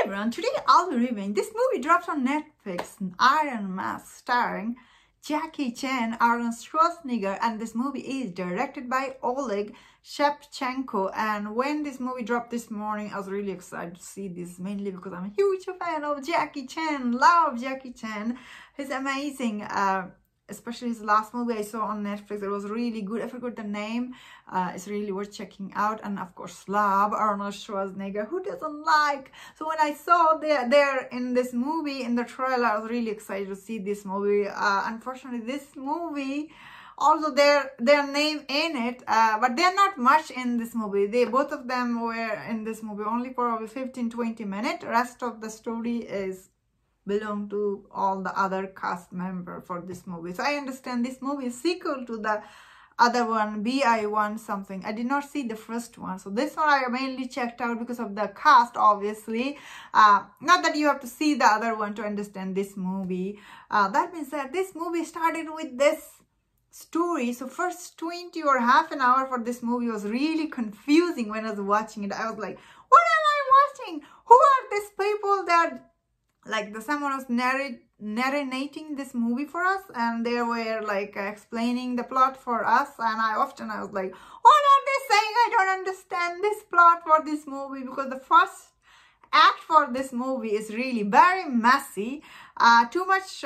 everyone, today I'll be reviewing this movie dropped on Netflix, Iron Mask, starring Jackie Chan, Arnold Schwarzenegger, and this movie is directed by Oleg Shevchenko. And when this movie dropped this morning, I was really excited to see this, mainly because I'm a huge fan of Jackie Chan, love Jackie Chan. He's amazing. Especially his last movie I saw on Netflix, it was really good. I forgot the name. It's really worth checking out. And of course, love Arnold Schwarzenegger. Who doesn't like? So when I saw they're in this movie, in the trailer, I was really excited to see this movie. Unfortunately, this movie, although their name in it, but they're not much in this movie. Both of them were in this movie only for over 15-20 minutes. Rest of the story belong to all the other cast members for this movie. So I understand this movie is sequel to the other one, BI1 something. I did not see the first one. So this one I mainly checked out because of the cast, obviously. Not that you have to see the other one to understand this movie. That means that this movie started with this story. So first 20 or half an hour for this movie was really confusing when I was watching it. I was like, what am I watching? Who are these people that... Like someone was narrating this movie for us, and they were like explaining the plot for us, and I was like, what are they saying? I don't understand this plot for this movie, because the first act for this movie is really very messy. Too much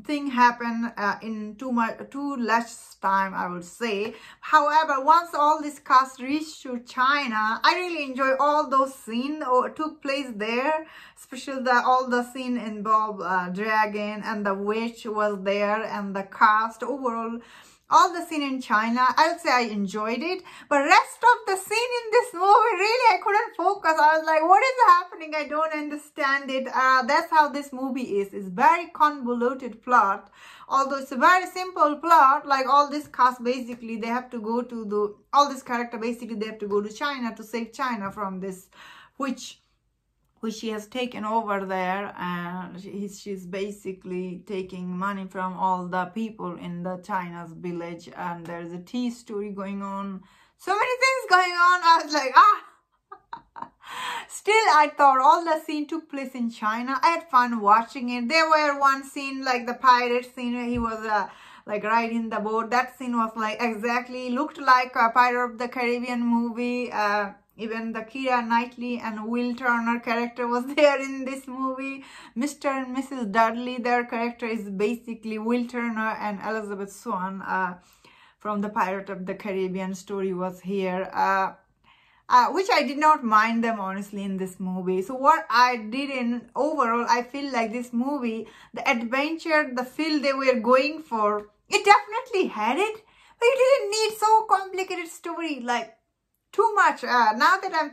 thing happen in too less time, I would say. However, once all this cast reached to China, I really enjoy all those scenes took place there, especially all the scene involved dragon and the witch was there, and the cast overall. All the scene in China, I would say I enjoyed it. But rest of the scene in this movie, really, I couldn't focus. I was like, what is happening? I don't understand it. That's how this movie is. It's very convoluted plot. Although it's a very simple plot, like all this cast, basically, they have to go to all this character, basically, they have to go to China to save China from this witch, which she has taken over there, and she's basically taking money from all the people in the China's village, and there's a tea story going on. So many things going on. I was like, Still, I thought all the scene took place in China. I had fun watching it. There were one scene, like the pirate scene, where he was like riding the boat. That scene was like exactly, looked like a Pirate of the Caribbean movie. Even the Keira Knightley and Will Turner character was there in this movie. Mr. and Mrs. Dudley, their character is basically Will Turner, and Elizabeth Swann from the Pirate of the Caribbean story was here. Which I did not mind them, honestly, in this movie. So what I did in overall, I feel like this movie, the adventure, the feel they were going for, it definitely had it. But it didn't need so complicated story, like too much. Now that I'm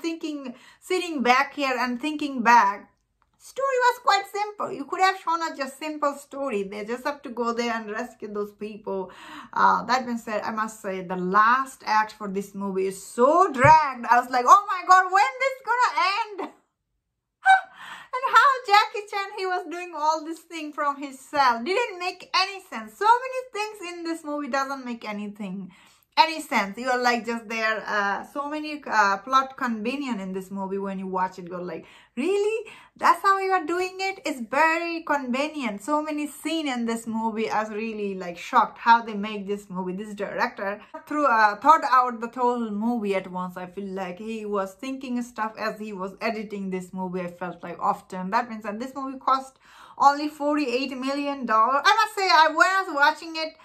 sitting back here and thinking back, story was quite simple. You could have shown us just simple story. They just have to go there and rescue those people. That being said, I must say the last act for this movie is so dragged. I was like, oh my god, when this gonna end? And how Jackie Chan, he was doing all this thing from his cell, didn't make any sense. So many things in this movie doesn't make any sense. You are like just there, so many plot convenient in this movie. When you watch it, you're like, really? That's how you are doing it? It's very convenient. So many scenes in this movie. I was really like shocked how they make this movie. This director thought out the total movie at once. I feel like he was thinking stuff as he was editing this movie. I felt like often. That means that this movie cost only $48 million. I must say, when I was watching it,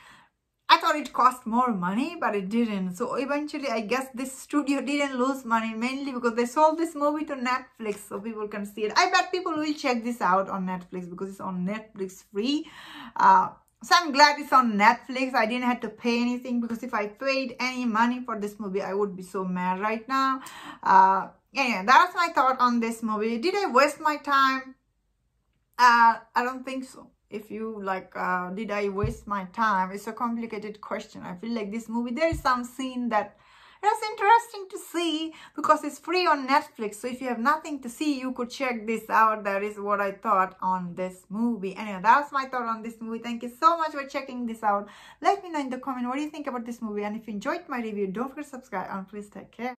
I thought it cost more money, but it didn't. So eventually, I guess this studio didn't lose money, mainly because they sold this movie to Netflix so people can see it. I bet people will check this out on Netflix because it's on Netflix free. So I'm glad it's on Netflix. I didn't have to pay anything, because if I paid any money for this movie, I would be so mad right now. Yeah, that's my thought on this movie. Did I waste my time? I don't think so. If you like, did I waste my time? It's a complicated question. I feel like this movie, there is some scene that was interesting to see because it's free on Netflix. So if you have nothing to see, you could check this out. That is what I thought on this movie. Anyway, that's my thought on this movie. Thank you so much for checking this out. Let me know in the comment what do you think about this movie. And if you enjoyed my review, don't forget to subscribe and please take care.